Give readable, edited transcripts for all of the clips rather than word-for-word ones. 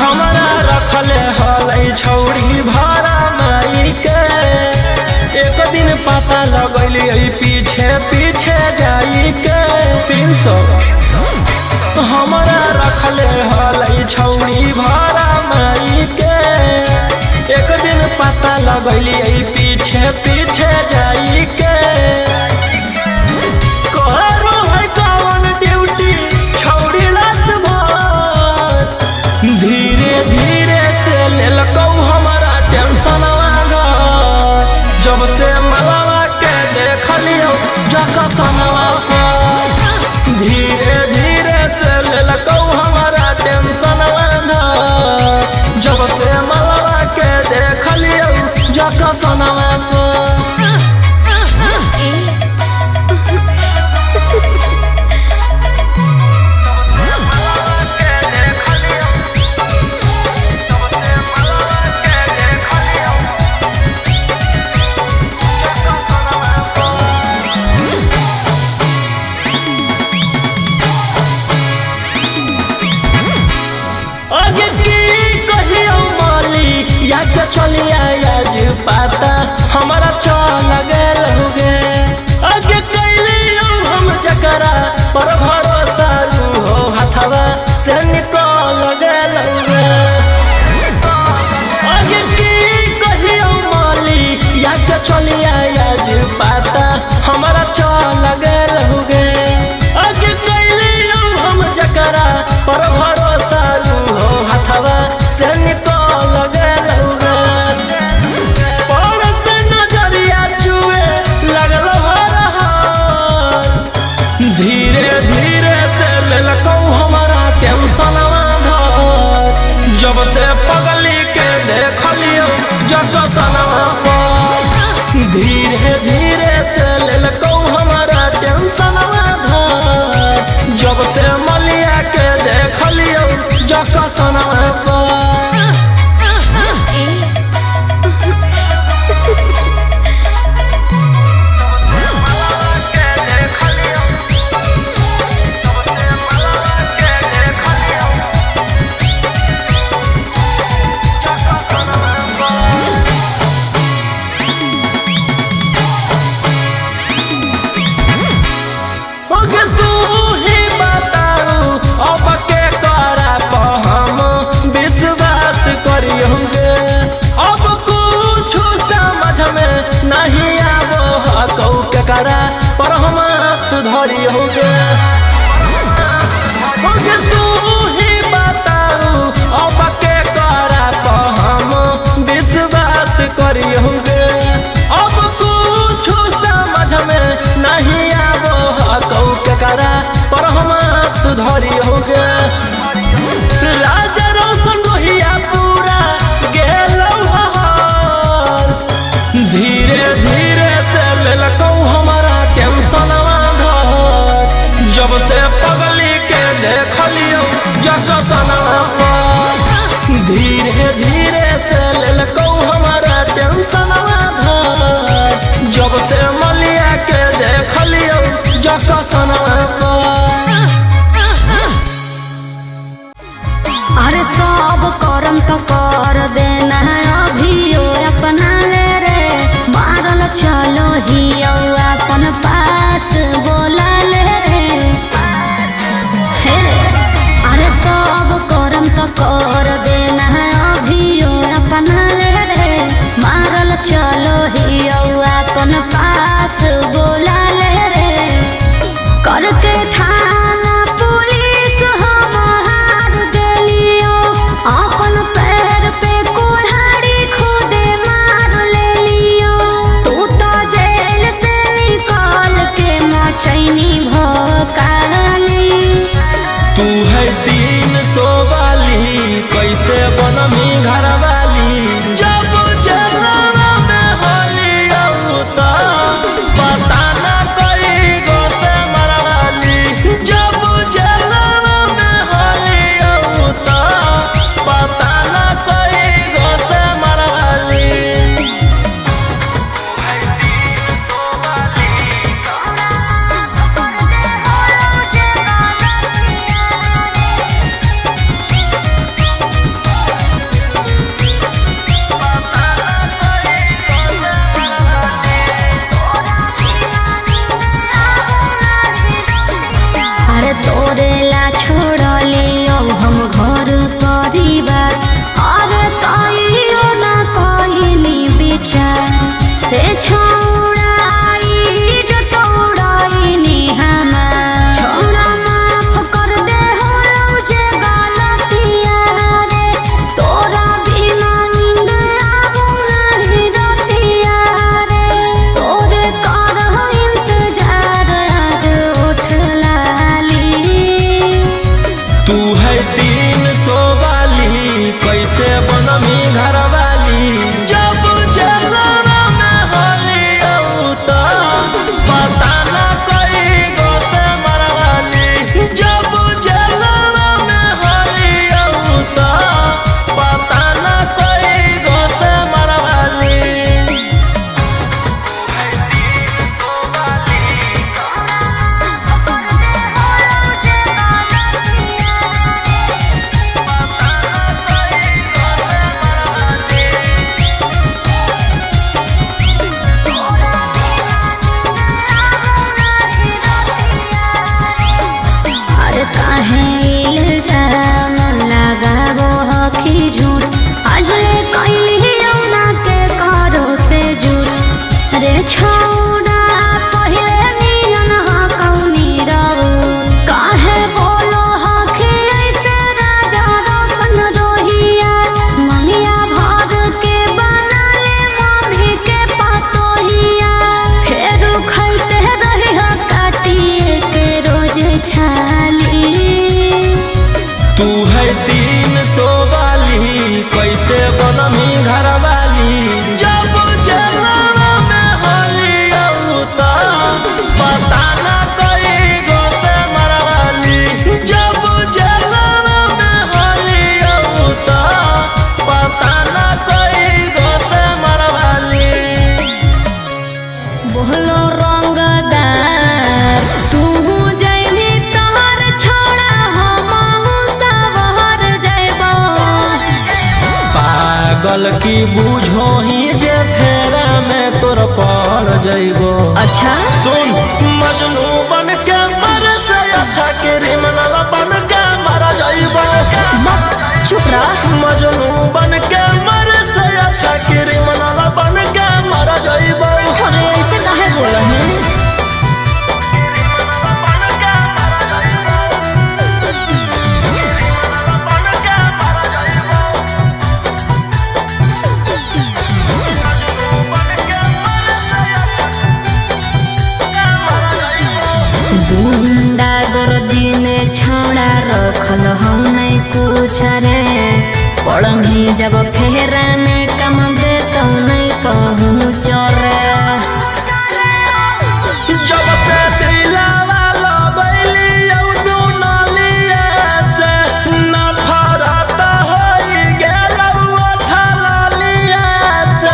हमारा रखले हलै छौरी भाड़ा माई के। एक दिन पता लगलिए पीछे पीछे जाई के 300। हमारा रखले हलै छौरी भाड़ा माई के। एक दिन पता लगलिए पीछे पीछे जाई के। धीरे धीरे से लेलकौ हमारा टेंशन घर। जब से मलवा के देखलियो जकसनवा पर। धीरे धीरे से लेलकौ हमारा टेंशन घर। जब से मलवा के देखलियो जकसनवा पर। चलिया आज पाता हमारा चल गल हो गे। आगे कैलियो हम जकरा पर भरोसा हो हथवा से निकल गल हो गे। आगे की कहियो मालिक याद चलिया आज पाता हमारा चल गल हो गे। आगे कैलियो हम जकरा पर भरोसा हो हथवा से निकल गल हो गे। धीरे धीरे से लेलकौ हमारा टेंशन घर। जब से पगली के देखलियो जकसनवा पर। धीरे धीरे से लेलकौ हमारा टेंशन घर। जब से मलिया के देखलियो जकसनवा पर। अब कुछ समझ में नहीं आवो कौ करा पर हम सुधरी हो गे। तू ही बताऊ अब के करा पर हम विश्वास करी होंगे। अब कुछ समझ में नहीं आवो कौ करा पर हम सुधरी हो गे। राजा रोशन रोहिया पूरा धीरे धीरे से लेलकौ हमारा टेंशन घर। जब से पगली के देखलियो जकसनवा पर। धीरे धीरे से लेलकौ हमारा टेंशन घर। जब से मलिया के देखलियो जकसनवा पर। अरे सब करम तो कर देना अभियो अपना ले रे। मारल चलो ही अपन पास बोला ले रे। अरे सब करम तो कर देना अभियो अपना ले रे। मारल चलो ही अपन पास बोला ले रे। करके थाना पुलिस हम हार देलियो। अपन पैर पे कुल्हाड़ी खुदे मार ले लियो। तू तो जेल से निकाल के मचैनी भोकाली। तू है 300 वाली कैसे बनमी घर वाली। जब जलवा में होलियो तो पता न कई गो से मरवाली। जब जलवा में होलियो तो पता न कई गो से मरवाली। कही झूठ आज कैली यौना के करो से झूठ रे छौड़ा पहिले नियन कौनी रहू काहे बोलो हखे ऐसे राजा रोशन रोहिया मंगिया भर के बना ले मम्मी के पतोहिया फेर खैते रही हो काटिए के रोज छाली तू है 300 वाली कैसे बनमी घर वाली जब जलवा में होली औता पता ना कई गो से मरवाली जब जलवा में होली औता पता ना कई गो से मरवाली बोलो रंगदार तू जैबी तोहर छोड़ा हमहू सबहर जैबो पागल की बूझो ही जे फेरा में तोर पड़ जइबो अच्छा सुन मजनू बन के मर से अच्छा क्रिमिनल बन के मर जइबो चुप रह मजनू बन के मर से अच्छा क्रिमिनल बन के मर जइबो अरे ऐसे काहे बोला है गुंडा गर्दी में छौड़ा रखल हम नहीं कुछ रे पढ़मी जब फेरा में कम दे तो नहीं पहुँच रे जब से दिलवा लगैली औ दुनलिया से नफरत होई गेलौ थललिया से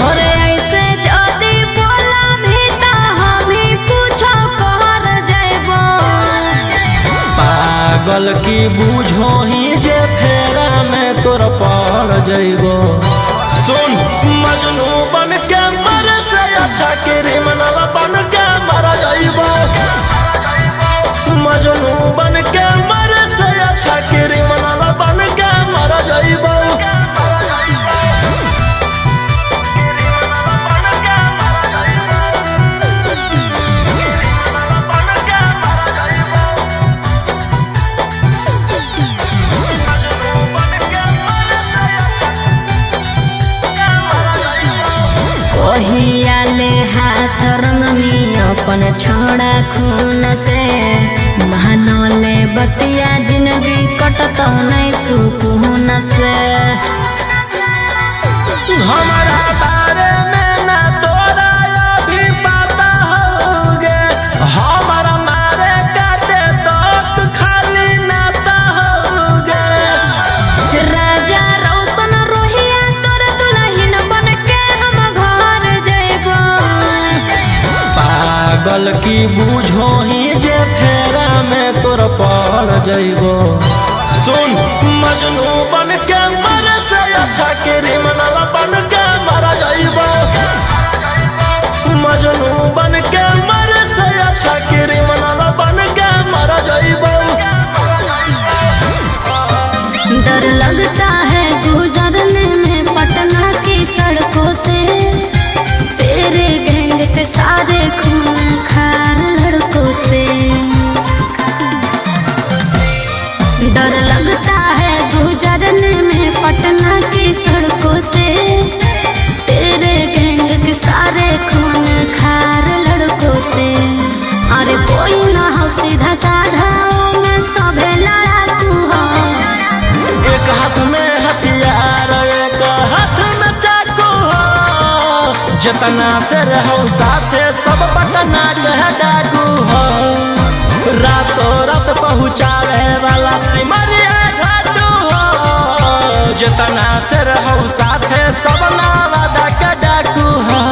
और ऐसे जदी बोला भी तो हम ही कुछ कर जैबो पागल की बूझो ही जे फेरा में तोर पड़ जइबो सुन मजनू बन के मर से अच्छा क्रिमिनल बन के मर जइबो मजनू बन के मर से अच्छा क्रिमिनल बन के मर जइबो कहिया ले हाथ रंगमी अपन छोड़ा खून से महानले बतिया जिंदगी कटतो नहीं सुकून से हमारा बारे में ना तोरा अभी पता होगे हमारा मारे काटे तो खाली नाता होगे राजा रोशन रोहिया तोर दुल्हन बन के हम घर जइबो पागल की बूझो ही जे फेरा में तोर पड़ जइबो सुन मजनू बन के मर से अच्छा क्रिमिनल बन के मर जइबो मजनू बन के मर से अच्छा क्रिमिनल बन के मर जइबो डर लगता है गुजरने में पटना की सड़कों से तेरे गैंग के सारे खून खार लड़कों से डर लगता है गुजरने में पटना की सड़कों से तेरे गैंग के सारे खून खार लड़कों से अरे कोई ना हो सीधा साधा में सभे लड़ाकू हो एक हाथ में हथियार एक हाथ में चाकू हो जितना से रहो साथे सब पटना के डाकू हो रातों रात पहुँचावे वाला सिमरिया घाटू हो जितना से रहो साथे सब नावादा के डाकू हो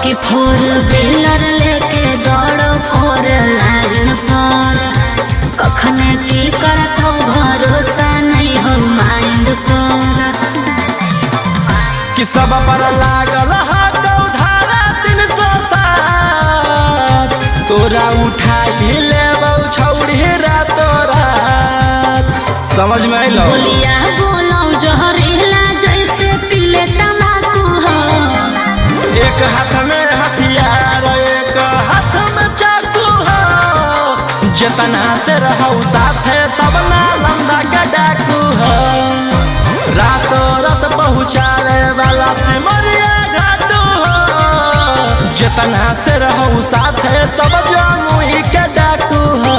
कि फोर व्हीलर लेके सब पर लागल हाथ उधारा 360 तोरा उठाई लेबौ छौड़ी रातो रात। समझ में आइलो? बोलिया बोलो जहरीला जैसे पीले तम्बाकू हो। एक हाथ में हथियार एक हाथ में चाकू हो। जितना से रहू साथे सब नालंदा के डाकू हो। रातों रात पहुँचावे वाला सिमरिया घाटू हो। जितना से रहू साथे सब जमुई के डाकू हो।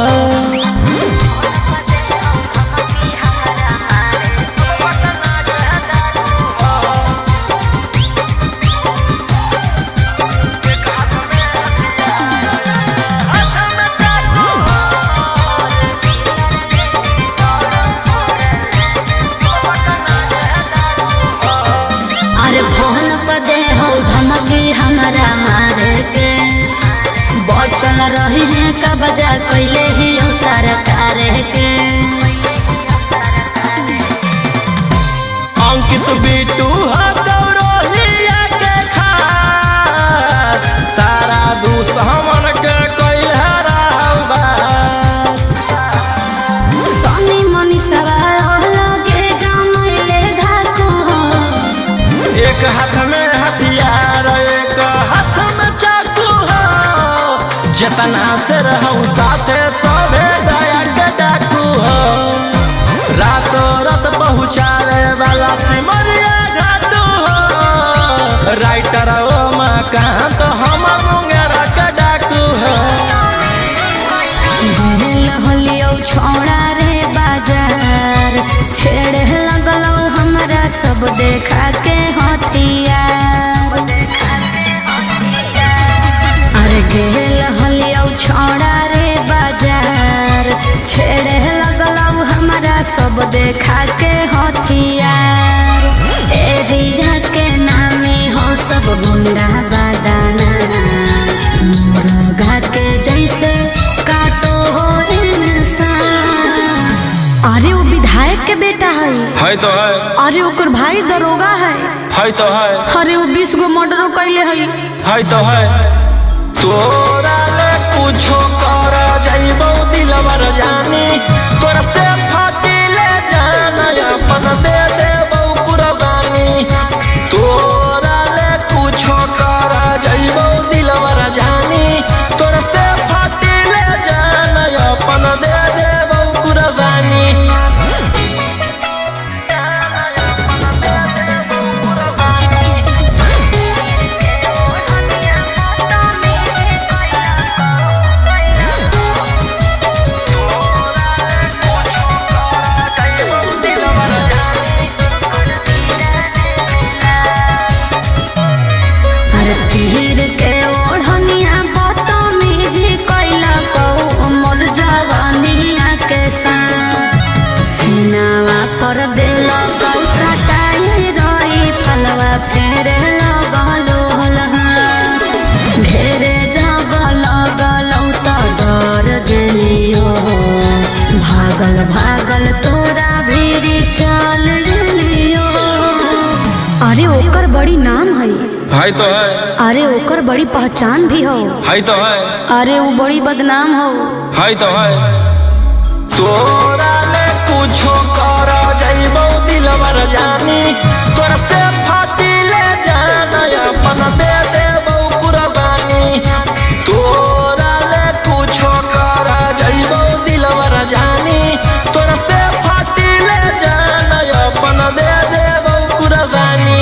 हमारा मारे के बचल रही है का बजा कैले ही सरकार के। अंकित बिटू गौरहिया के खास सारा दुश्मन के कैले रहबास। सनी मनीषवा लगे जमैले धाकू हो। एक हाथ में हथियार एक हाथ में चाकू हो। जितना से रहू साथे सभे दया के डाकू हो। रातों रात पहुँचावे वाला सिमरिया घाटू हो। राइटर ओमाकांत हम मुंगेरा के डाकू हो। होलियो छोड़ा रे बाजार छेड़े लगलो हमरा सब देखा के हथियार। अरे गेल होलियो छोड़ा रे बाजार छेड़े लगलो हमरा सब देखा के हथियार। एरिया के नामे हो सब गुंडा बादाना मुर्गा के जैसे काटो हो इंसान। अरे वो विधायक के बेटा है तो है। अरे ओकर भाई दरोगा है तो है। अरे वो 20 गो मर्डर कैले है तो है। तोरा ले कुछो कर जाइबो दिलवर जानी तोरा से फाटी ले जाना अपन दे देबो कुर्बानी। तोरा ले कुछो कर जाइबो दिलवर जानी तोरा से फाटी ले जाना अपन दे देबो कुर्बानी। तीर के ओढ़निया बदतमीजी कैला को मोर जवानिया के साथ सीनावा पर दिल कौ सटाई रही फलवा फेरे लगलो घेरे जब लगलौ तो डर गेलियो भागल भागल तोरा भीरी चल गेलियो। अरे ओकर बड़ी नाम है तो है। अरे ओकर बड़ी पहचान भी हो तो है। अरे वो बड़ी बदनाम हो तो है। तोरा ले कुछो कर जाइबो दिलवर जानी तोरा से फाटी ले जाना अपन दे देबो कुर्बानी। तोरा ले कुछो कर जाइबो दिलवर जानी तोरा से फाटी ले जाना अपन दे देबो कुर्बानी।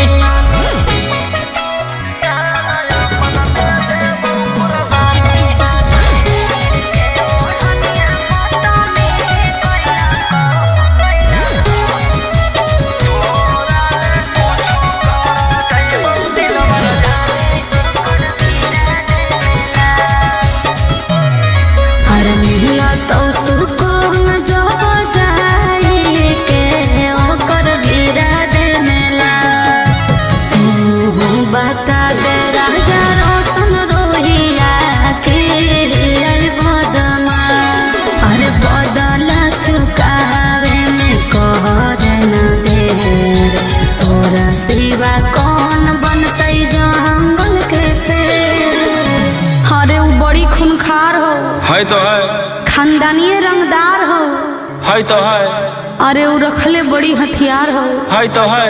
बड़ी खूनखार हो, है तो है, खानदानी रंगदार हो, है तो है, अरे वो रखले बड़ी हथियार हो, है तो है।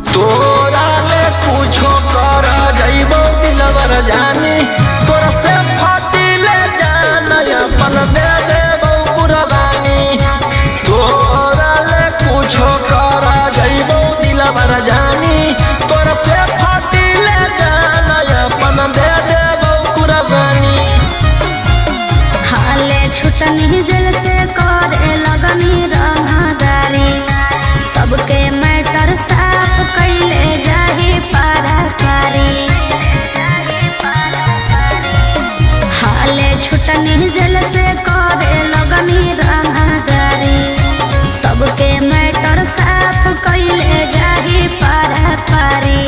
तोरा ले कुछो कर जाइबो दिलवर जानी, तोरा से फाटी ले जान अपन दे देबो कुर्बानी। तोरा ले कुछो कर जाइबो दिलवर जानी, तोरा से फाटी ले जान अपन दे देबो कुर्बानी। हाले छुटनी जल से करे लगनी रंगदारी, सबके मैटर साफ कैले जाही पाराकारी। हाले छुटनी जल से करे लगनी रंगदारी, सबके मैटर साफ कैले जाही पाराकारी।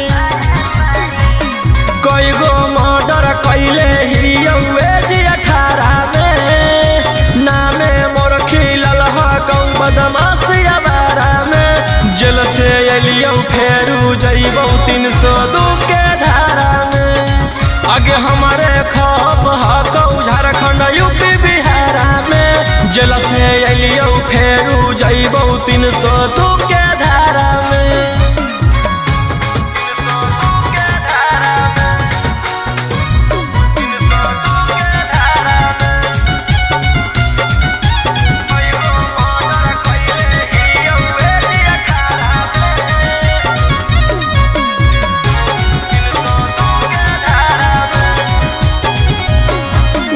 कई गो मर्डर कैले ही 18 में, नामे मोर खिलल हकौ बदमाशी अबारा में। जेल से अलियौ फेरू जइबौ 302 के धारा में। आगे हमारे खप हकौ झारखंड यूपी बिहारा में। जेल से अलियौ फेरू जइबौ 302 के धारा में।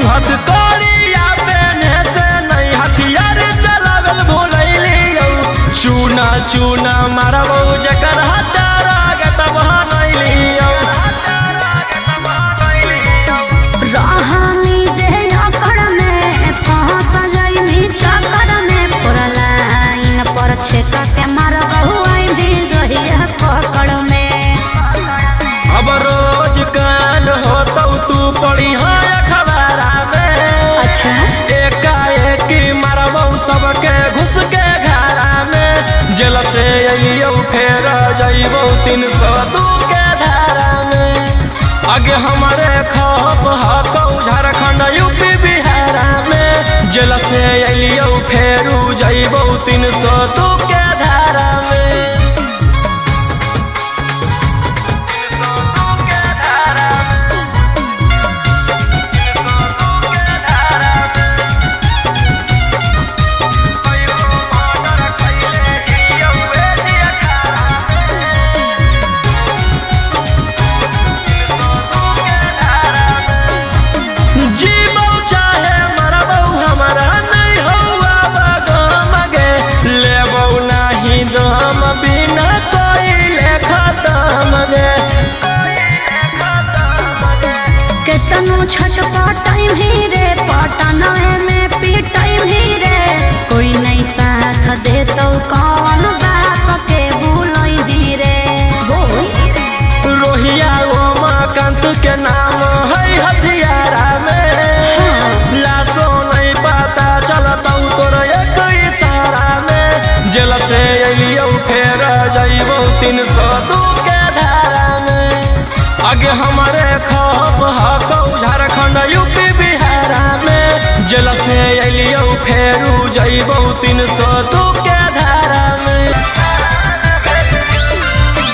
हथकड़िया पेने से नहीं हथियार चलावल भूलैलियौ। चूना चूना मारबौ जकर हटारा गतब बनैलियौ। रहनी जे अकड़ में फंस जइनी चक्कर में, पूरा लाइन पर छेक के मारबहु आइनी जहिया पकड़ में। अब रोज कान होतौ तू पढ़ी अखबारा में। अच्छा एकाएक मारबौ सबके घुस के घरा में। जेल से अइयौ फेर जइबौ 302 के धारा में। आगे हमारे खप हकौ झारखंड यूपी बिहारा में। जेल से अइयौ फेरू जइबौ 302 के धारा में। जीबौ चाहे मरबौ हमारा नहीं हौआ बगम गे। लेबौ नहीं दम बिना कोइले खत्म गे। केतनो छटपटाई भी रे, पटनाए में पिटाई भी रे। कोई नहीं साथ देतौ कौन बाप के भूलई भी रे। रोहिया उमाकांत के नाम है हथियारा में। लाशो नहीं पता चलतौ तोर एक इशारा में। जेल से अइयौ फेर जइबौ 302 के धारा में। आगे हमारे खप हकौ झारखंड यूपी बिहारा में। जेल से अइयौ फेरू जइबौ 302 के धारा में।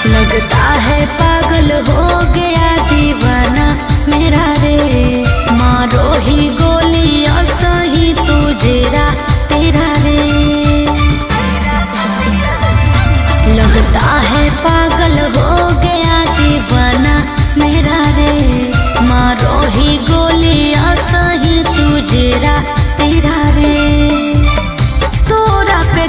लगता है पागल हो गया दीवाना मेरा रे, मारो ही गोलियां सही तुझेरा तेरा रे। लगता है पागल हो गया दीवाना मेरा रे, मारो ही गोलियां सही तुझेरा तेरा रे। तोरा पे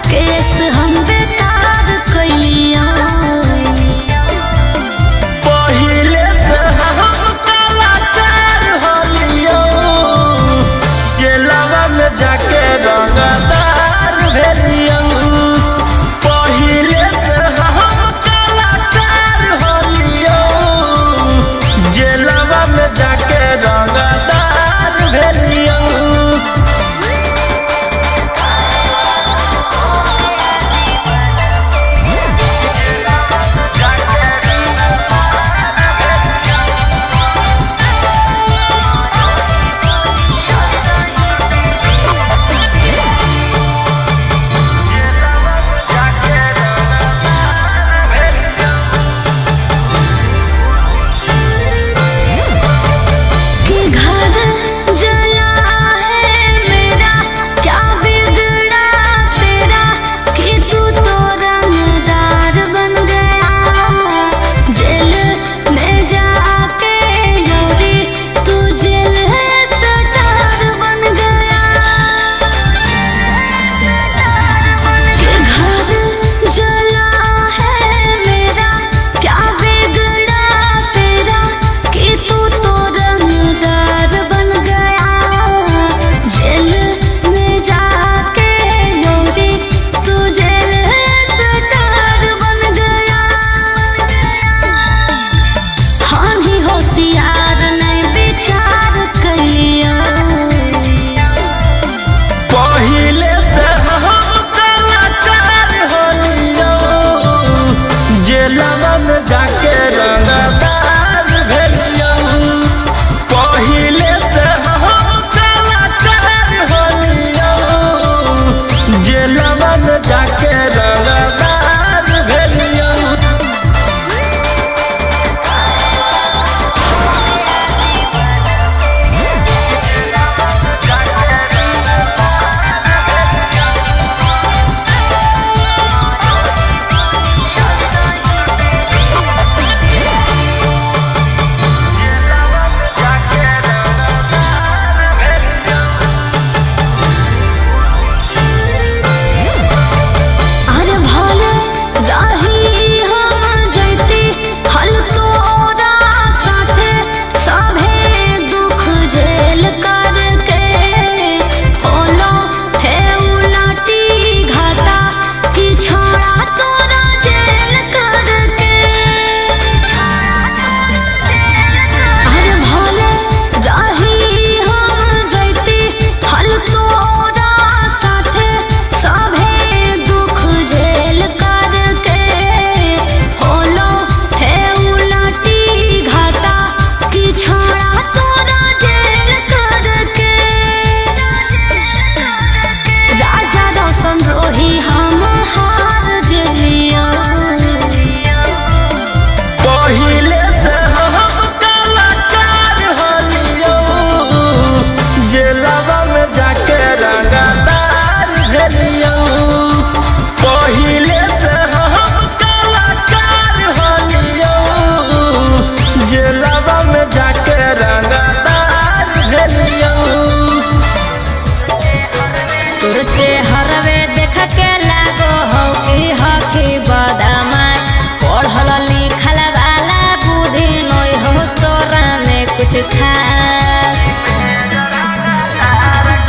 खास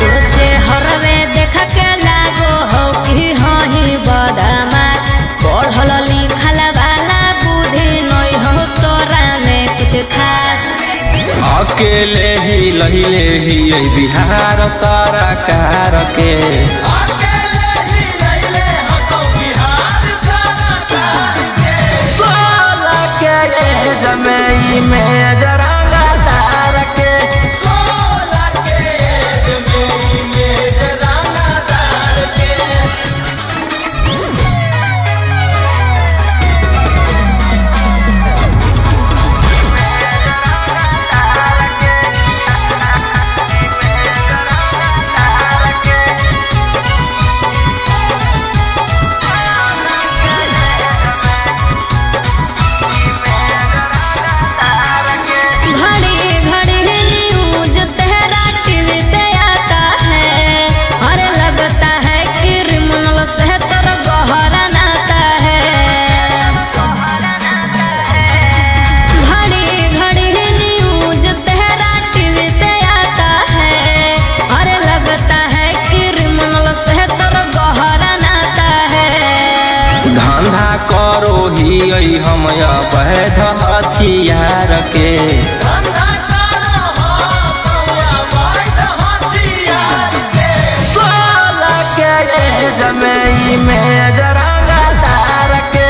तुझे हरवे देख के लागो हो कि हही बदमाश पढ़ल लिखल वाला बुद्धि नहीं हो तोरा में कुछ खास अकेले ही लहिले ही बिहार सरकार के जमई में जरांगा तार के करो ही हम अवैध हथियार के जमई में जरांगा तार के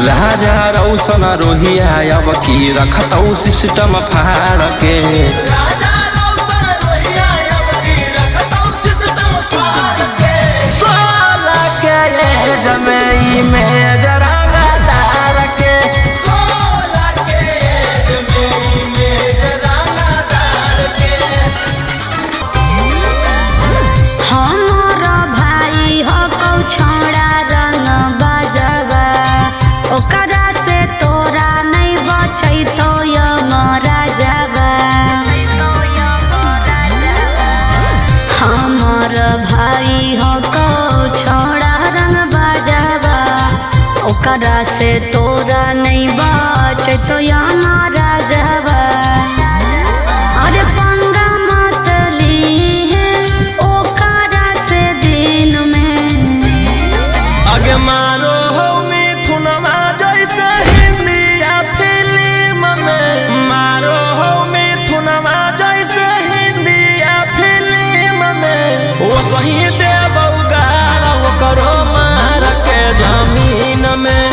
राजा रौशन रोहिया अब की रखतौ सिस्टम फाड़ के जमई में जरांगा तार के हमारा भाई हो कौ छोड़ा रंग बजवा ओकरा से तोरा नहीं बचै तो यमरा जावा हमार भाई हो कौ छोड़ा रंग बजवा ओकरा से तोरा नहीं बचै तो यमरा जावा अरे पंगा मत ली ओकरा से दिन में आगे मारो हो मिथुनमा जैसे हिंदिया फिल्म में मारो हो मिथुनमा जैसे हिंदिया फिल्म में वो सही देबौ गाल करो मार के जमीन में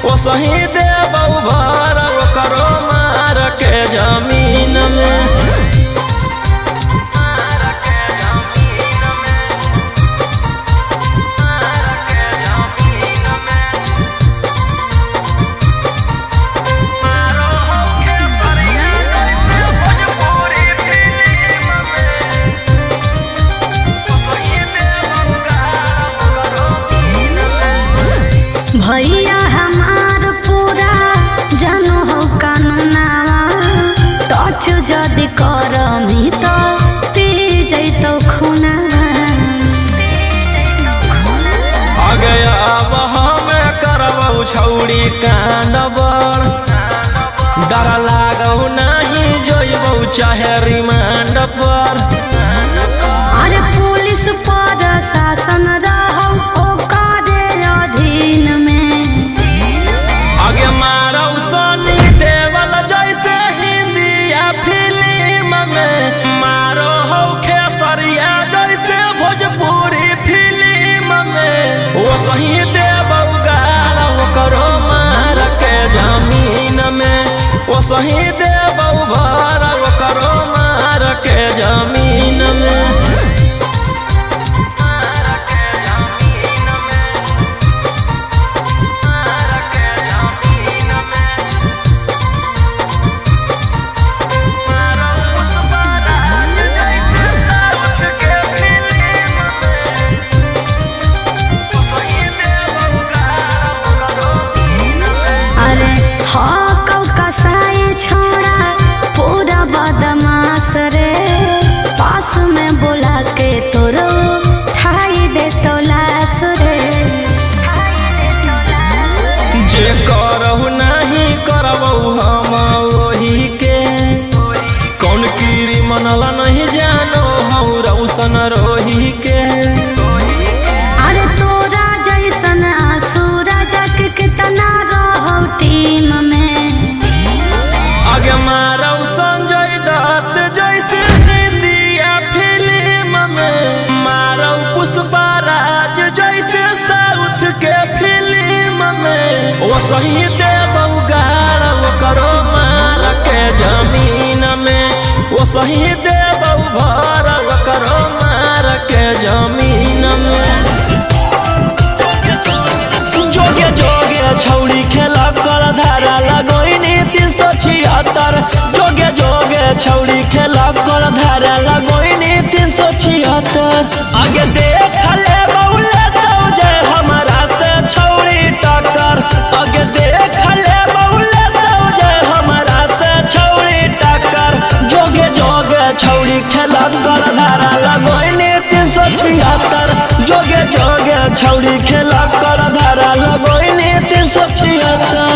वो सही देबौ भर करो मार के जमीन में भैया हमार पूरा जानो हो कानूनावा टच जदि करमी तो पी जैतौ खूनावा आगे अब हमें करबौ छौड़ी कांड बड़ डर लागौ नहीं जोइबौ चाहे रिमांड पर अरे पुलिस पर शासन रहौ ओकरे अधीन में आगे मारौ सनी देवल जैसे हिंदिया फिल्म में मारो हो खेसरिया जैसे भोजपुरी फिल्म में वो सही दे ओ सही देबौ भर ओकरो मार के जमीन में। रे पास में बोला के तोरो ठाई दे तो लाश रे। जे करहु नहीं करबौ हम वही के, कौन कीरी मनला नहीं जानो हौ रौशन रोही के। अरे तोरा जैसन आसुरा जग कितना रहो टीम में। आगे मारौ संजय दत्त जैसे हिंदिया फिल्म में, मारौ पुष्पराज जैसे साउथ के फिल्म में। ओ सही देबौ गाड़ ओकरो मार के जमीन में। ओ सही देबौ भर ओकरो मार के जमीन में। जोगे जोगे छौड़ी खेला कर धारा लगोइनी 376। जोगे जोगे छौड़ी खेला कर धारा लगोइनी 376। आगे देख ले बौले तो जे हमारा से छौड़ी टक्कर। आगे देख ले बौले तो जे हमारा से छौड़ी टक्कर। जोगे जोगे छौड़ी खेला कर धारा लगोइनी 376। जोगे जोगे छौड़ी खेला कर धारा लगोइनी 376।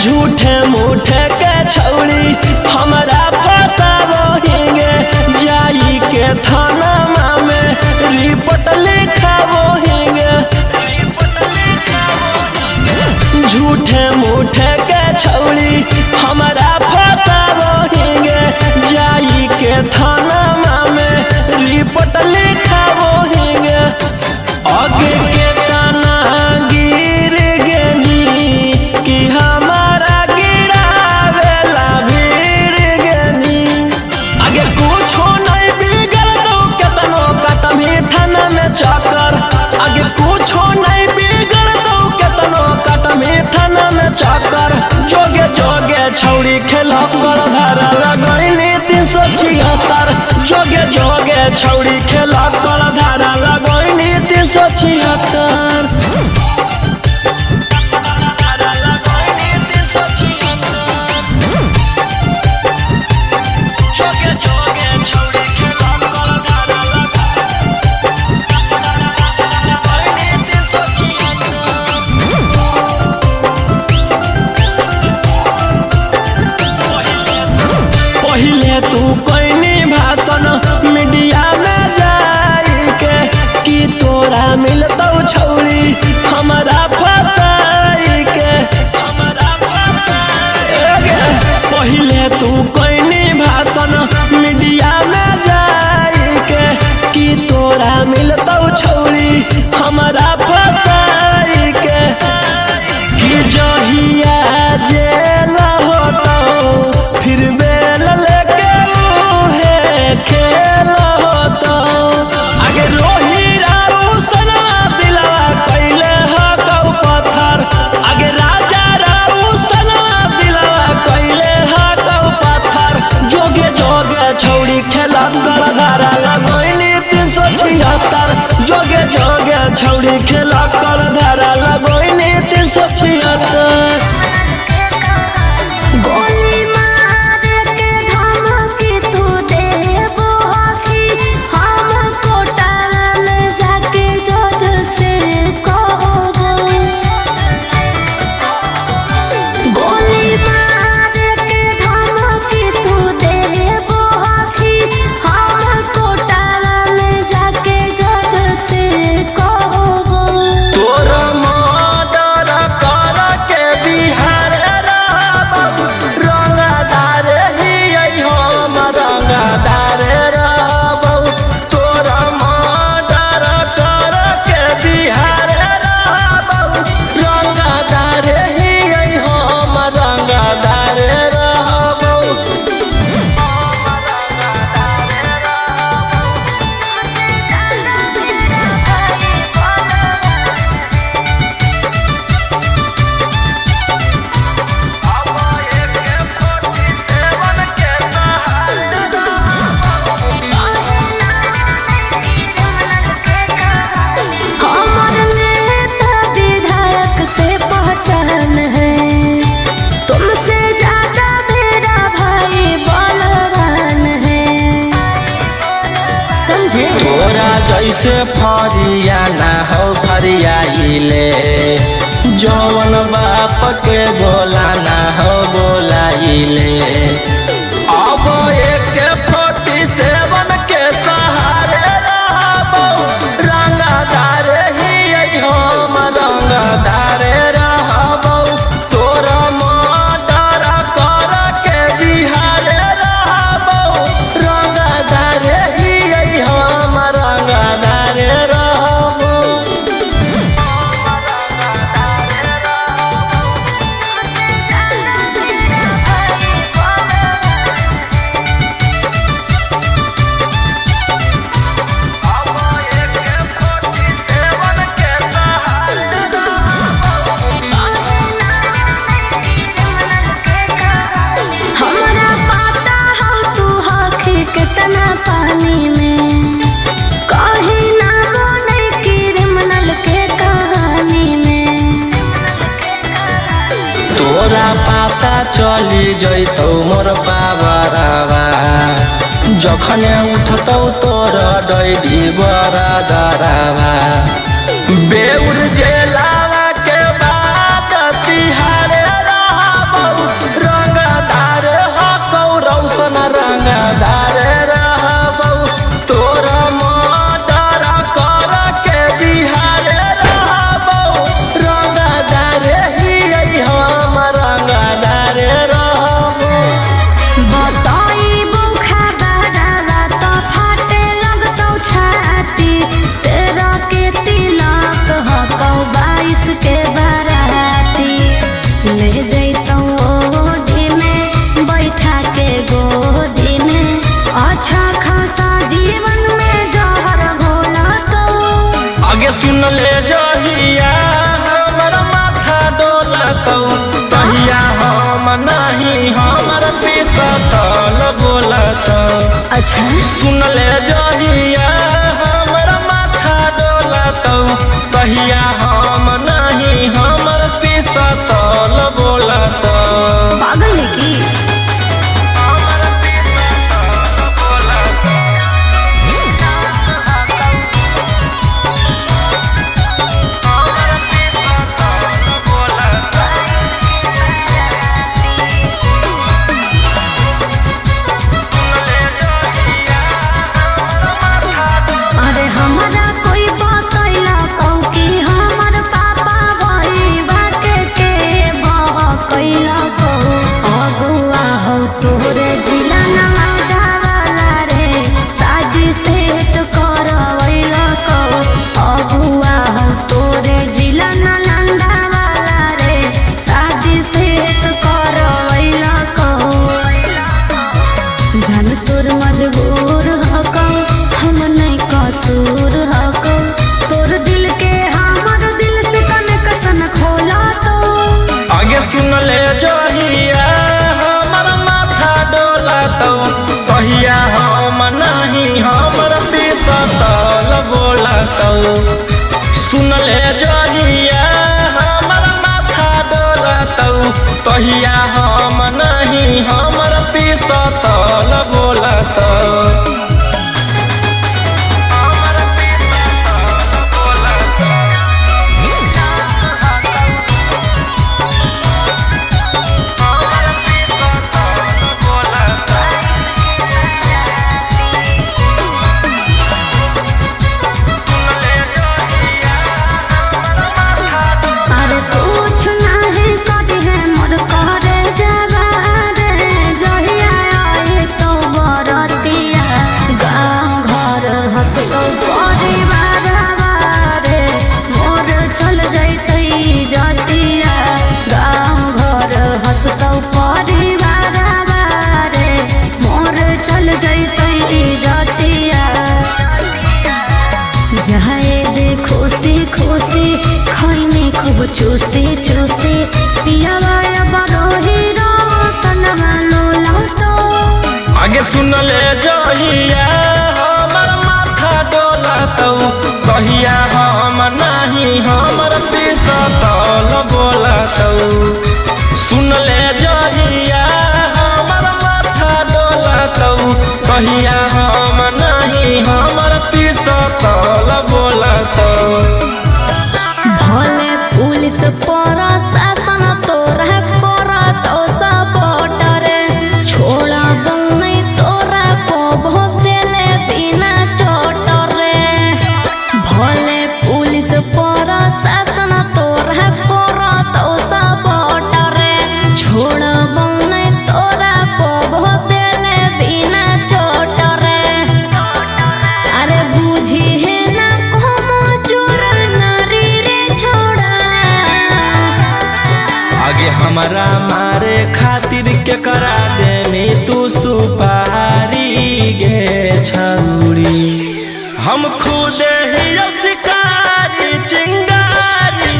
झूठे मूठे के छौड़ी हमारा फसाबो हिंगे, जाई के थाना में रिपोर्ट लिखाबो हिंगे। झूठे मूठे के छौड़ी हमारा फसाबो हिंगे, जाई के थाना में रिपोर्ट लिखाबो हिंगे। आगे के तना गिर गेनी कि हमारा गिरावेला भीड़ गेनी। आगे कुछो नहीं बिगड़ दो केतनो कटमी थाना में चक्कर। आगे कुछो नहीं बिगड़ दो केतनो कटमी थाना में चक्कर। जोगे जोगे छौड़ी खेला कर धारा लगोइनी 376। जोगे जोगे छौड़ी खेला कर धारा लगोइनी 376। पहिले तू कोइनी भाषण मीडिया में जाई के, कि तोरा मिलतौ छौड़ी हमारा फसाई के। पहिले तू कोइनी भाषण मीडिया में जाई के, कि तोरा मिलतौ छौड़ी हमारा फसाई के। कि जहिया जेल होतौ फिर बेल लेके उहे खेल होतौ। आगे रोही राऊ सनवा दिलवा कैले हकौ पत्थर। आगे राजा राऊ सनवा दिलवा कैले हकौ पत्थर। जोगे जोगे छौड़ी खेला कर धारा लगोइनी 376। जोगे जोगे छौड़ी खेला कर धारा लगोइनी 376। गोली मार के धमकी तू देबो कि हम कोटा में जाके जज से कहबो। गोली मार के धमकी तू देबो कि हम कोटा में जाके जज से कहबो। नहीं तोरा जैसे फरिया ना हो फरियाइले जौन बाप के बोला ना हो बोलाइले अब एक 47 के सहारे रहबो रंगदार ही हम रंगदार रहबो तोरा मर्डर कर के बिहार रहबो रंगदार ही हम रंगदार रहबो। हमरा पता हो तू हखी कितना पानी में कहीं ना बने क्रिमिनल के कहानी में तोरा पता चली जैतौ मोर बाबरावा जखने उठतौ तोर डैडी बड़ा दरावा बेउर जेलावा के बाद तिहारे रहबौ रंगदार हकौ रौशन रंगदार रहबौ तोरा मर्डर कर के बिहार रहबौ रंगदार ही हम रंगदार रहबौ। बताइबो खबरवा तो फाटे लगतौ छाती तेरा के तिलक हकौ 22 के बराती ले जैतौ ओढ़ी में बैठा के गोदी में अच्छा खासा जीवन में जहर घोला तो आगे सुन ले जहिया हमर माथा डोलतौ तहिया हम नहीं हमर पिसतल बोलतौ। अच्छा सुन ले जहिया हमर माथा डोलतौ तहिया हम नहीं हमर पिसतल बोलतौ। पागल है की अरे हमरा कोई बतैला कौ कि हमर पापा भईबा के बहकैला कौ अगुआ हो तोरे जिला नवादा वाला रे शादी सेट करवैला कौ अगुआ हो तोरे जिला नालंदा वाला रे शादी सेट करवैला कौ जान तोर मजबूर हकौ हम नहीं कसूर हकौ तोर दिल के हमर दिल से कनेक्शन खोला तो आगे सुन ले जहिया हमर माथा डोलतौ तहिया हम नहीं हमर पिसतल बोलतौ। सुन ले जहिया हमर माथा डोलतौ तहिया हम नहीं हमर पिसतल बोलतौ। अरे कुछ नहीं कटी है मोर करे जवा रे जहिया आए तो बरतिया गाँव घर हंसतौ परिवार रे मोर चल जैतै जतिया गाँव घर हंसतौ परिवार रे मोर चल जैतै जतिया जाए दे खुशी खुशी खैनी खूब चूसी चूसी पियावा बरोही रोशन लोला तो आगे सुन ले जहिया हमर माथा डोलतौ तहिया हम नहीं हमर पिसतल बोलतौ। सुन ले जहिया हमर माथा डोलतौ कहिया हम नहीं हमर हमारा मारे खातिर के करा दे में तू सुपारी गे छौरी। हम खुद ही शिकारी चिंगारी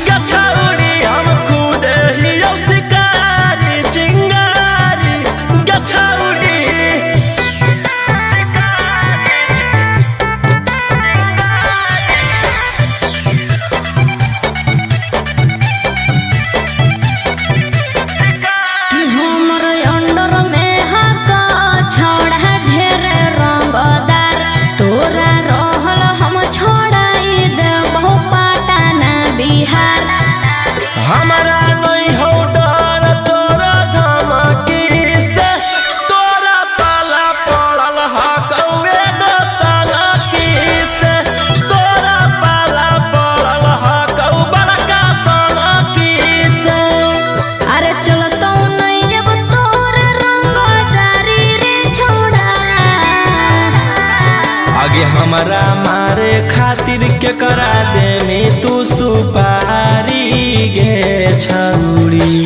गछौरी, हम खुद ही शिकारी चिंगारी गछौरी। हमारा नहीं हो डर तोरा धमकी से, तोरा पाला पड़ल हकौए दसाला की से, तोरा पाला पड़ल हकौ बड़का साला की से। अरे चलतो नहीं अब तोर रंगदारी रे छोड़ा। आगे हमारा मारे खातिर के करा दे में तू सुपारी गे छौरी।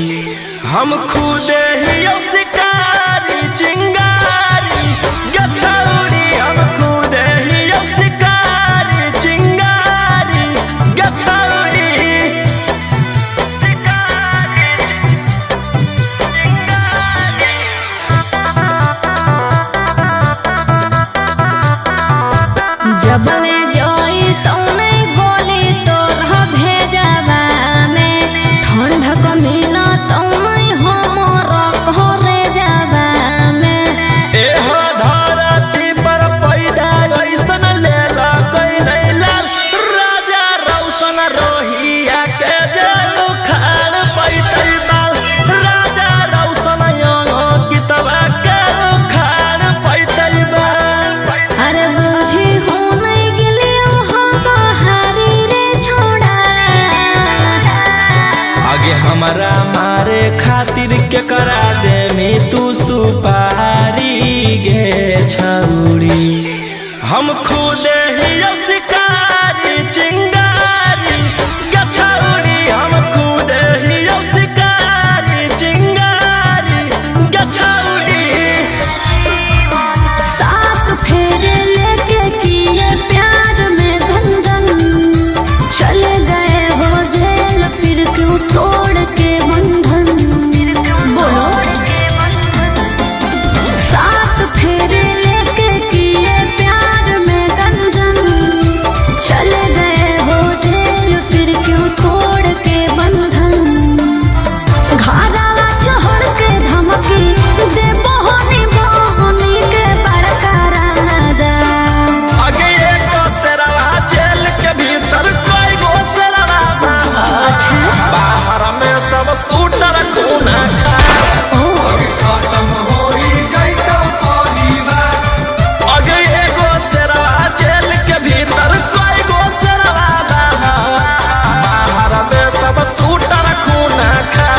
हम खुद ही शिकारी चिंगारी गछौरी, हम खुद ही शिकारी चिंगारी गछौरी। जबले जोई तो नहीं गोली तोर भेजवा में, ठंडक मिला तो नहीं हमर घरे जावा में। एह धरती पर पैदा ऐसन लेला कोई नहीं लाल, राजा रौशन रोहिया के जे उखाड़ पैतै बाल, राजा रौशन यंग कितवा के उखाड़ पैतै बाल। अरे बुझी हो नहीं गिलियो हम बहारी रे छोड़ा। आगे हमारा मारे खातिर के करा दे में तू सुपारी गे छौरी। हम खुद ही शिकारी चिंगारी गछौरी, हम खुद ही शिकारी चिंगारी गछौरी। साथ फेरे लेके किए प्यार में गंजन, चले गए हो जेल फिर क्यों तोड़ के बंधन। बोलो साथ फेरे लेके किए प्यार में गंजन, चले गए हो जेल फिर क्यों तोड़ के बंधन। घारा चढ़ के धमकी दे बहनी बहनी के बड़का रादा। आगे एक शेरवा जेल के भीतर कोई गो शेरवा बाहर, बाहर में सब शूटर खूना खा। आगे एगो शेरवा जेल के भीतर कोई गो शेरवा बाहर, बाहर में सब शूटर खूना खा।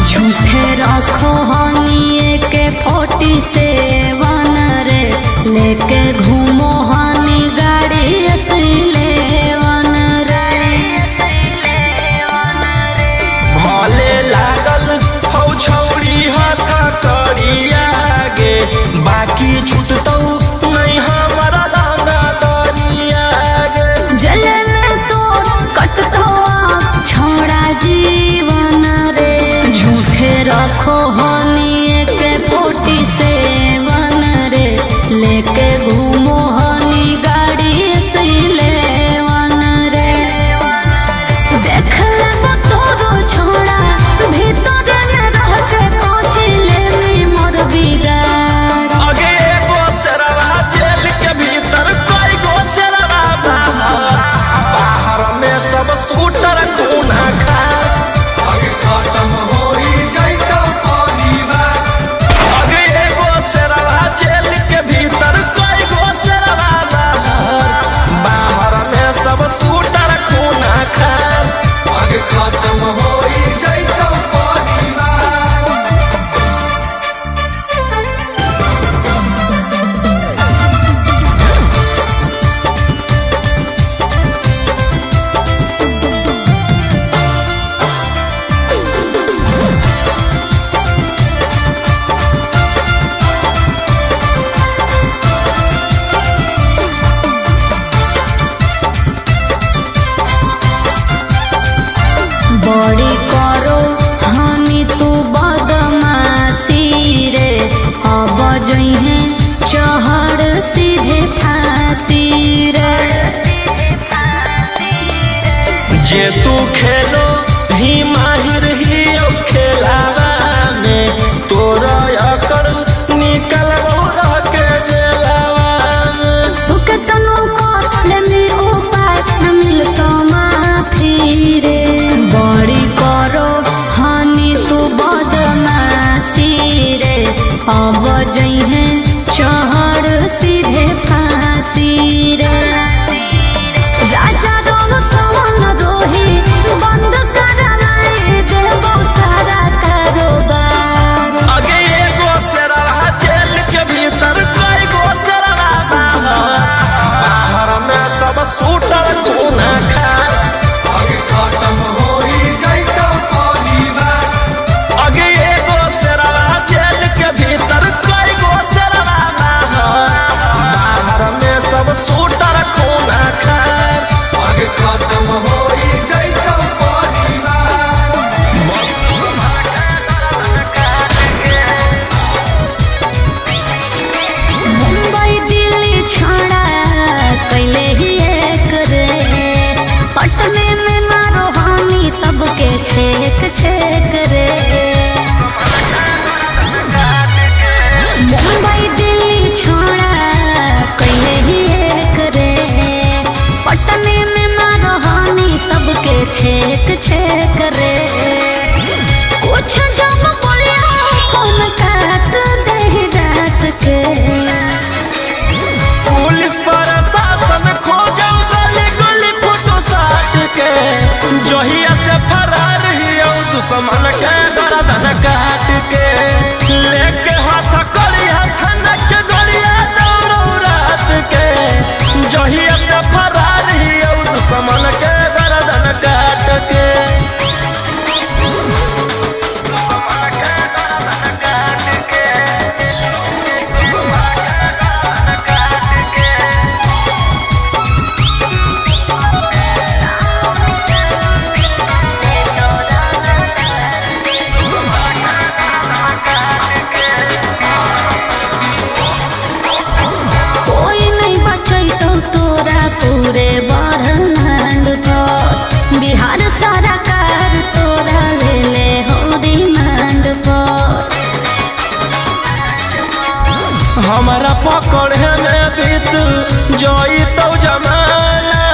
झूठे रखो हनिए के 47 रे, लेके घूमो हनी गाड़ी असलेवन रे। भले लागल हौ छौरी हाथ करिया गे, बाकी छूटतौ नहीं हमारा दाना दरिया गे। जले में तो कटतो छोड़ा जीवन रे। झूठे रखो हनिए के 47 रे, लेके घूमो हनी गाड़ी असलेवन रे। देख ले तोरो छोड़ा भीतर रह के पहुँच ले मोर बिगाड़। आगे एगो शेरवा जेल के भीतर कोई गो शेरवा बाहर, बाहर में सब शूटर खूना खा। खेलो ही माहिर ही खेलावा में तोरा अकड़ निकल रह के जेलावा में। तुके तनु को लेनी उपाय न मिलतो माफी रे बड़ी करो हानि तू बदमाशी रे अब जइहे चढ़ सीधे फांसी रे राजा रोम सवन रोही बंद कराए देबो सारा कारोबार। आगे एगो शेरवा जेल के भीतर कई गो शेरवा बाहर में सब सूटर कोना खार। आगे खत्म होई जाइतो परिवार। आगे एगो शेरवा जेल के भीतर कई गो शेरवा बाहर में सब सूटर कोना खार। आगे खत्म होई जाइतो परिवार। मुंबई दिल्ली छोड़ा कैले ही एक रे पटने में मारो हानि सबके छेक छेक रे मुंबई दिल्ली छोड़ा कैले ही एक रे पटने में मारो हानि सबके छेक छेक रे कुछ जब बोलिया फोन काट दे डांट के पुलिस प्रशासन खोजो गली गली फोटो साट के जहिया से फरार हियो दुश्मन के गर्दन काट के लेके हाथ करिया थनक के गोलिया दौड़ो रात के जहिया से फरार हियो दुश्मन के गर्दन काट के। कोई नहीं बचैतो तोरा पूरे ब्रह्मांड पर बिहार सरकार तोरा ले ले हो डिमांड पर हमारा पकड़े में बीत जोई तो जमाना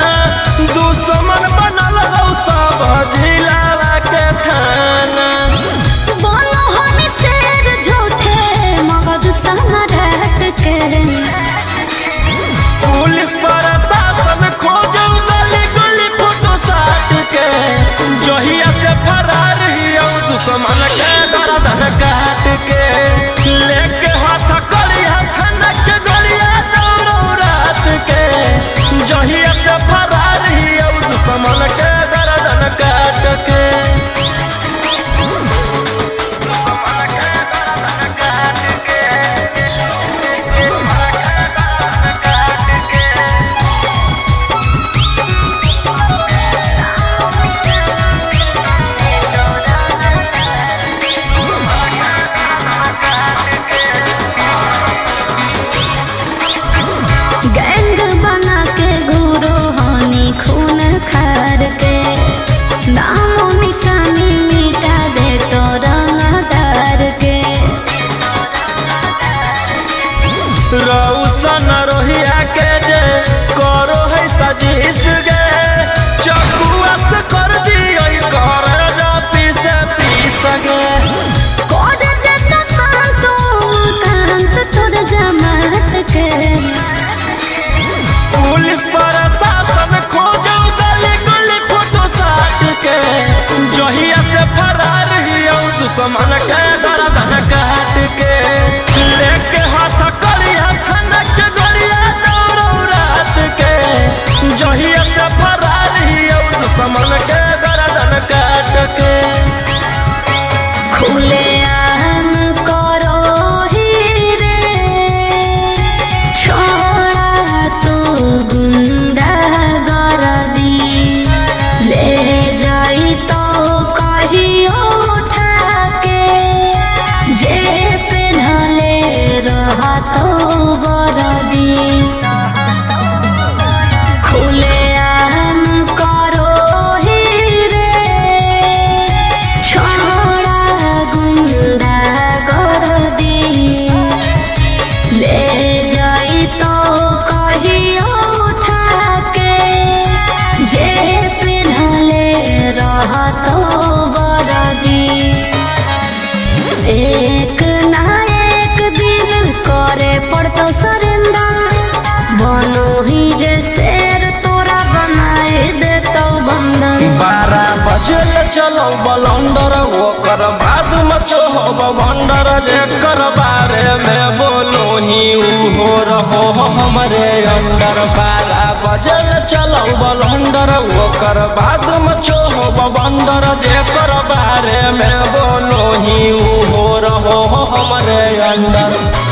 दुश्मन बनल रहो सब जिलावा के थाना। बोलो हम शेर झूठे मगध सम्राट के पुलिस प्रशासन खोजो गली गली फोटो साट के जहिया से फरार हियो दुश्मन के गर्दन काट के लेके हाथ करिया थनक के गोलिया दौड़ो रात के जहिया से फरार हियो दुश्मन के गर्दन काट के। गैंग बना के गुरु हानि खून खार के नामो निशानी मिटा दे तो रंगदार के रौशन रोहिया के जे करो है सजीस गे चकुआ से कर दियो कर जा पीस पीस गे। कोड देता शांतो कांत तोर जमात के पुलिस प्रशासन खोजो गली गली फोटो साट के जहिया से फरार हियो दुश्मन के गर्दन काट के लेके हाथ करिया थनक के गोलिया दौड़ो रात के जहिया से फरार हियो दुश्मन के गर्दन काट के। खुले आम करो ही रे छोड़ा तू गुंडा गर्दी ले जाई तो कहियो उठा के चलो बलंडर ओकर बाद मचो भंडर जेकर बारे में बोलो ही हो रहो हमरे अंडर 12 बजे चलो बलंडर ओकर बाद मचो भंडर जेकर बारे में बोलो ही हो रहो हमरे अंडर।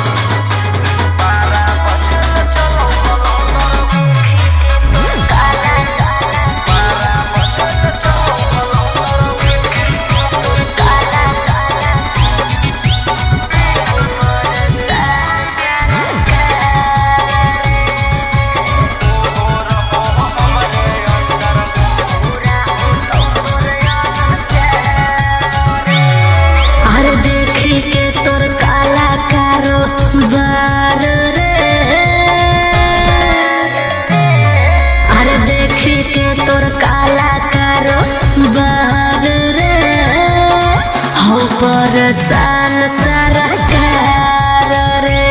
साल सरकार रे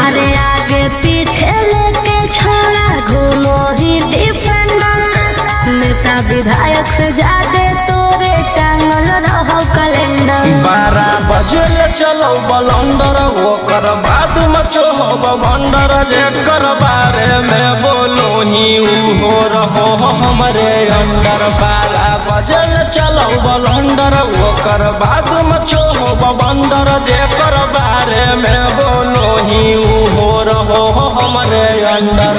अरे आगे पीछे लेके छोड़ा घूमो ही डिफेंडर नेता विधायक से ज्यादा तोरे टांगल रहो कैलेंडर। 12 बजे चलो बलंडर ओकर बाद मचो भंडर जेकर बारे में बोलो ही हो रहो हमरे अंडर। 12 बजे चलो बलंडर ओकर बाद मचो भंडर जेकर बारे में बोलो ही हो रहो हमरे अंडर।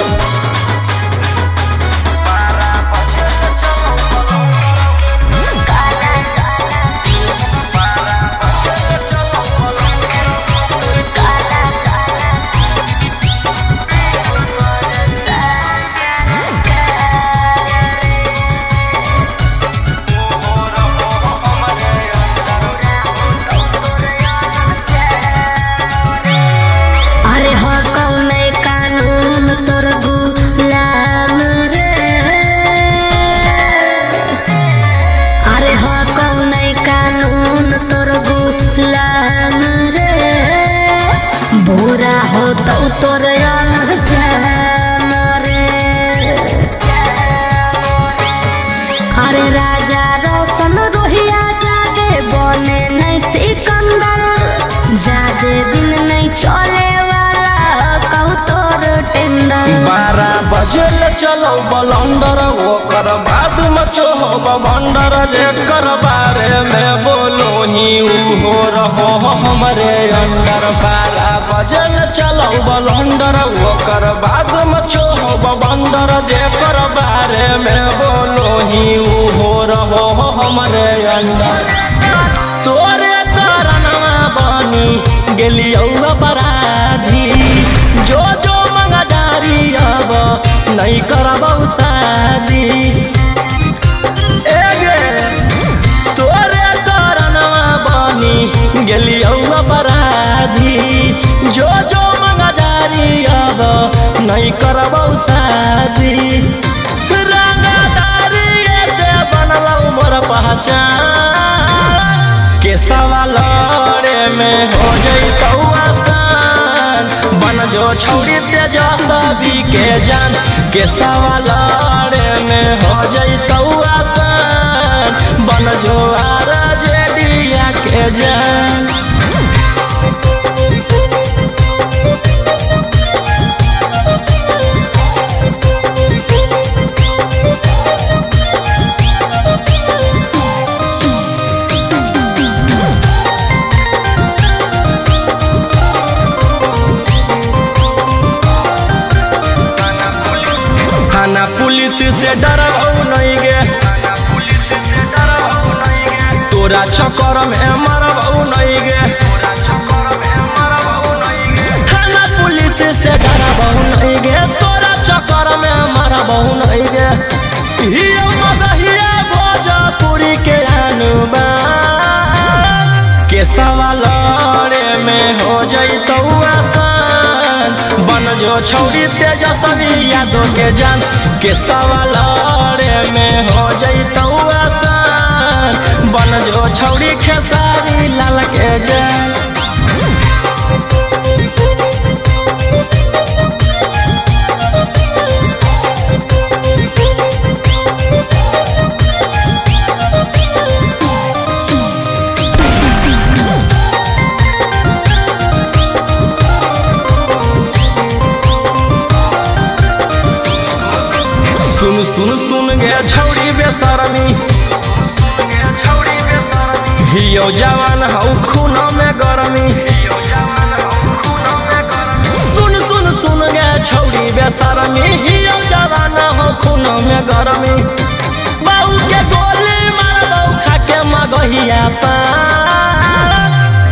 बुरा हो तो तोर अरे राजा रोशन रोहिया जादे बने नहीं सिकंदर जादे दिन नहीं चले वाला कहू तोर टेंडर। 12 बजे चलो बलंडर ओकर बाद मचो भंडर जेकर बारे में बोलो ही हो रहो हमरे अंडर। 12 बजे चलो बलंडर ओकर बाद मचो भंडर जेकर बारे में बोलो ही हो रहो हमरे अंडर। तोरे कारणवा बनी गेलियो अपराधी जो जो मंगदारी अब नहीं करबौ शादी तोरे कारणवा बनी गेलियो अपराधी जो जो मंगदारी अब नहीं करबौ शादी रंगदारी से बनलौ मोर पहचान के सवाल में हो जइतौ आसान बन जो छौरी तेजस्वी के जान के सवाल में हो जइतौ आसान बन जो RJD के जान। थाना पुलिस से डरबौ नहीं गे तोरा चक्कर में मरबौ नहीं गे थाना पुलिस से डरबौ नहीं गे तोरा चक्कर में मरबौ नहीं गे हियो मदहिया भोजपुरी के अनुमान के सवाल में हो जइतौ आसान बन जो छौरी तेजस्वी यादव के जान के सवाल में हो जइतौ आसान बन जो छौरी खेसारी लाल के जान। गे छौड़ी बेशरमी हियो जवान हऊ खून में गरमी सुन सुन सुन गे छौड़ी बेशरमी हियो जवान हऊ खून में गरमी बाऊ के गोली मारबौ खाके मगहिया पार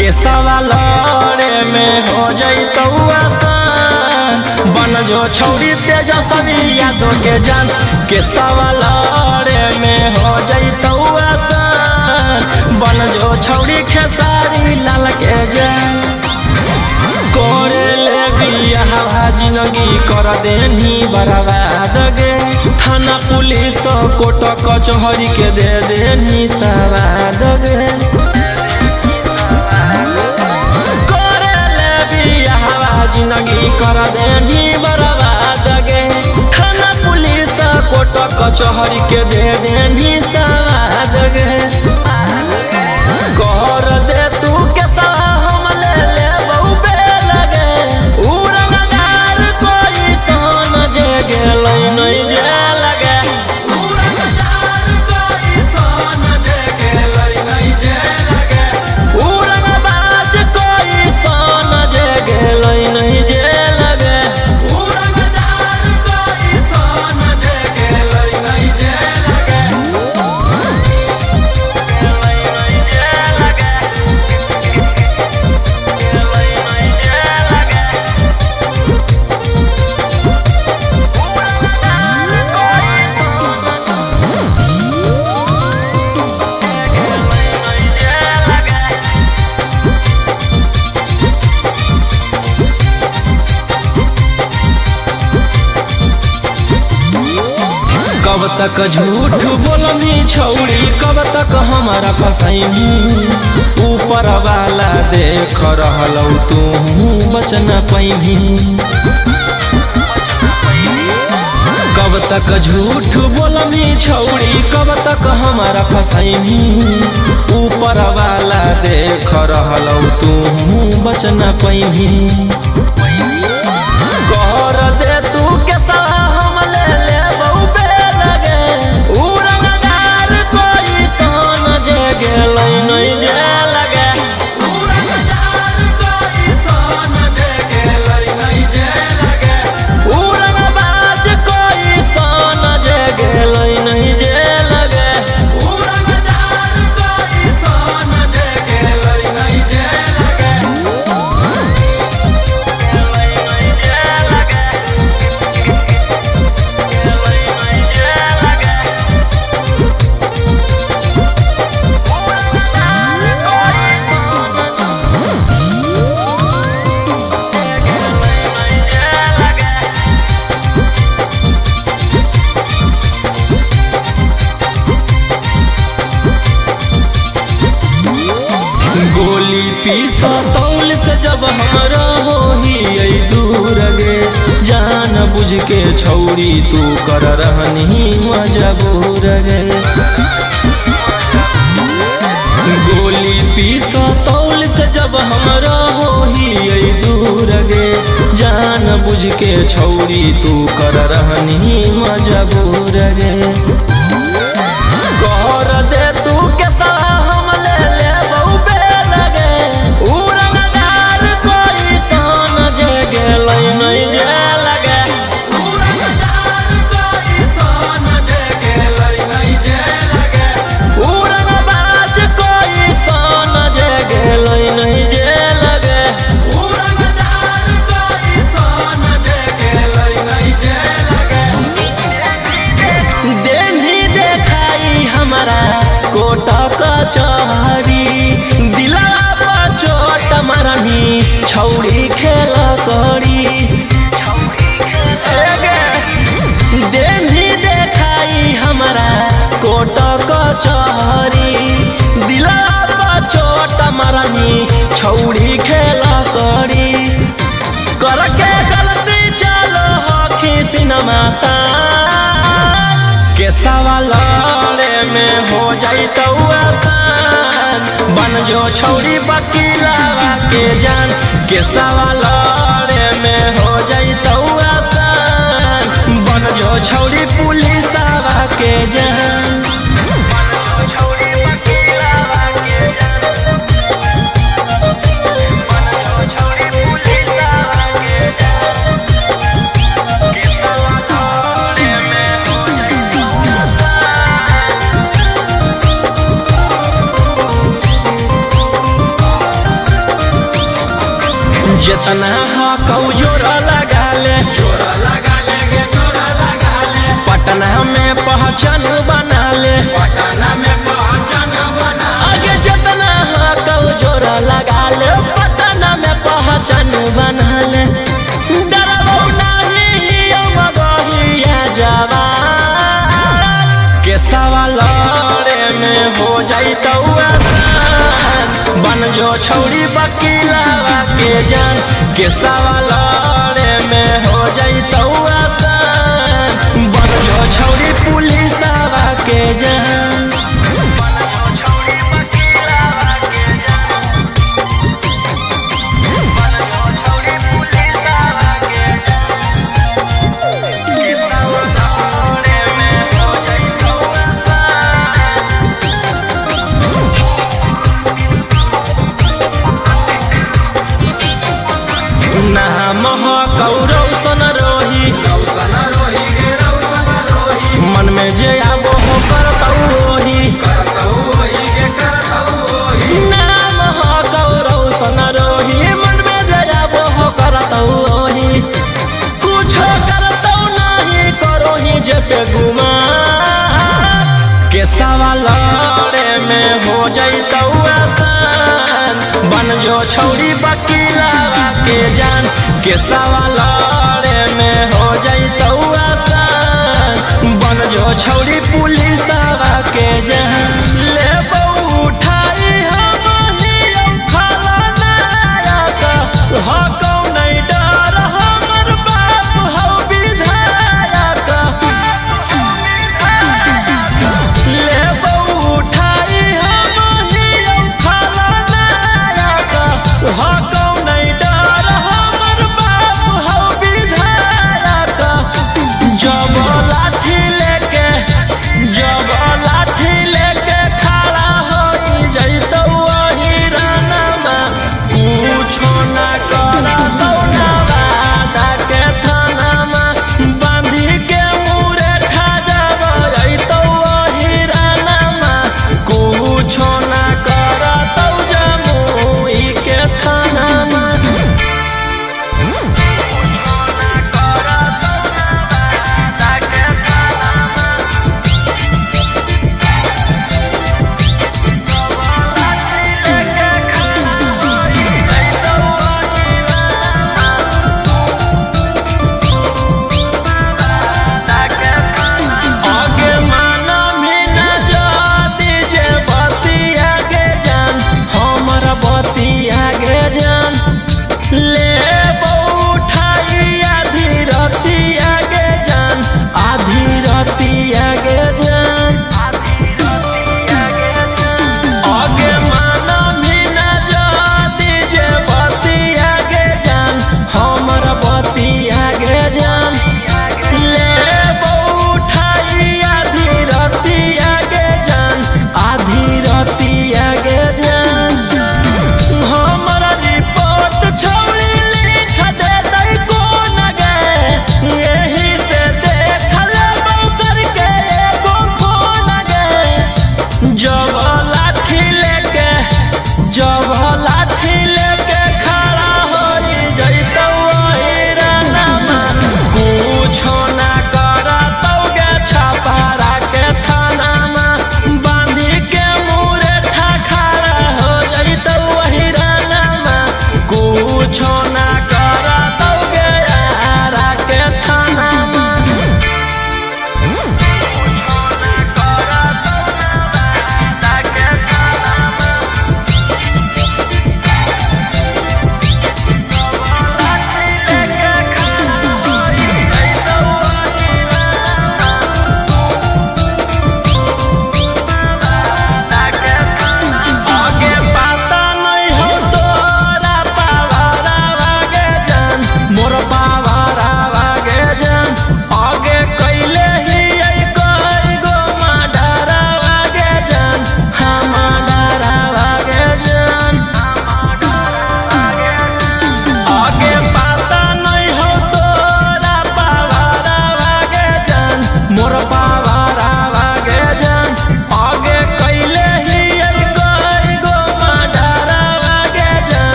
के सवालरे में हो जइतौ आसान बन जो छौड़ी तेजस्वी यादव के जान के सवालरे में हो जइतौ आसान बन जो छौड़ी खेसारी लाल के जान करे ले बियाह जिंदगी कर देनी बर्बाद गे थाना पुलिस कोर्ट कचहरी के दे देनी सवाद गे जिंदगी कर देनी बर्बाद गे थाना पुलिस कोर्ट कचहरी के दे देनी सवाद गे कर दे तू के हम ले लेबौ बेलगे उड़नदार कोई सोन जे गेलै नहीं जे लगे उड़नदार कोई सोन जे गेलै नहीं जे लगे उड़नबाज कोई सोन जे गेलै नहीं जे लगे उड़नदार कोई सोन जे गेलै नहीं जे लगे कब तक झूठ बोलनी छौड़ी कब तक हमारा फसैनी ऊपर वाला देख रहलौ तू बच न पैनी कब तक झूठ बोलनी छौड़ी कब तक हमारा फसैनी ऊपर वाला देख रहलौ तू बच न पैनी कर दे तू के हम ले लेबौ बेलगे उड़नदार कोई सोन जे गेलै नहीं जे लगे उड़नदार कोई सोन जे गेलै नहीं जे लगे उड़नबाज कोई सोन जे गेलै नहीं जे लगे उड़नदार कोई सोन जे गेलै नहीं जे लगे गोली पीसा तौल से जब हमरा होही दूर गे जान बुझ के छौड़ी तू कर रहनी मजबूर गे गोली पीसा तौल से जब हमरा होही दूर गे जान बुझ के छौड़ी तू कर रहनी मजबूर गे कर दे तू के हम ले लेबौ बेलगे उड़नदार कोई सोन जे गेलै नहीं जे लगे उड़नदार कोई सोन जे गेलै नहीं जे लगे उड़नबाज कोई सोन जे गेलै नहीं जे लगे उड़नदार कोई सोन जे गेलै नहीं जे लगे देनी देखाई हमारा कोट कचहरी दिला पर चोट मारनी छौड़ी खेल करी देनी देखाई हमारा कोट कचहरी दिला पर चोट मारनी छौड़ी खेल करी करके गलती चलो हखी सिनेमा के सवालरे में हो जइतौ आसान बन जो छौड़ी वकीलवा के जान के सवालरे में हो जइतौ आसान बन जो छौड़ी पुलिसवा के जान। जितना हकौ जोरा लगा ले, जोरा लगा लेंगे जोरा लगा ले, पटना में पहचान बना ले। पटना में पहचान बना आगे जितना हकौ जोरा लगा ले, पटना में पहचान बना ले। डरबौ नहीं मगहिया जवान के सवाल में हो जैतौ आसान। बन जो छौरी वकीलावा के जान के सवाल में हो जैतौ आसान। बन जो छौरी पुलिसवा के जान। नाम हकौ सन रोही, रौशन रोही गे रौशन रोही, मन में जे आबो हो करतौ ओही। करतौ वही गे करतौ वही, नाम हकौ सन रोही, मन में जे आबो हो करतौ ओही। कुछो करतौ नहीं करोही जे पे गुमान के सवाल में हो जैतौ आसान। बन जो छौरी वकीलावा के जान के सवाल में हो जैतौ आसान। बन जो छौरी पुलिसवा के जान। लेबौ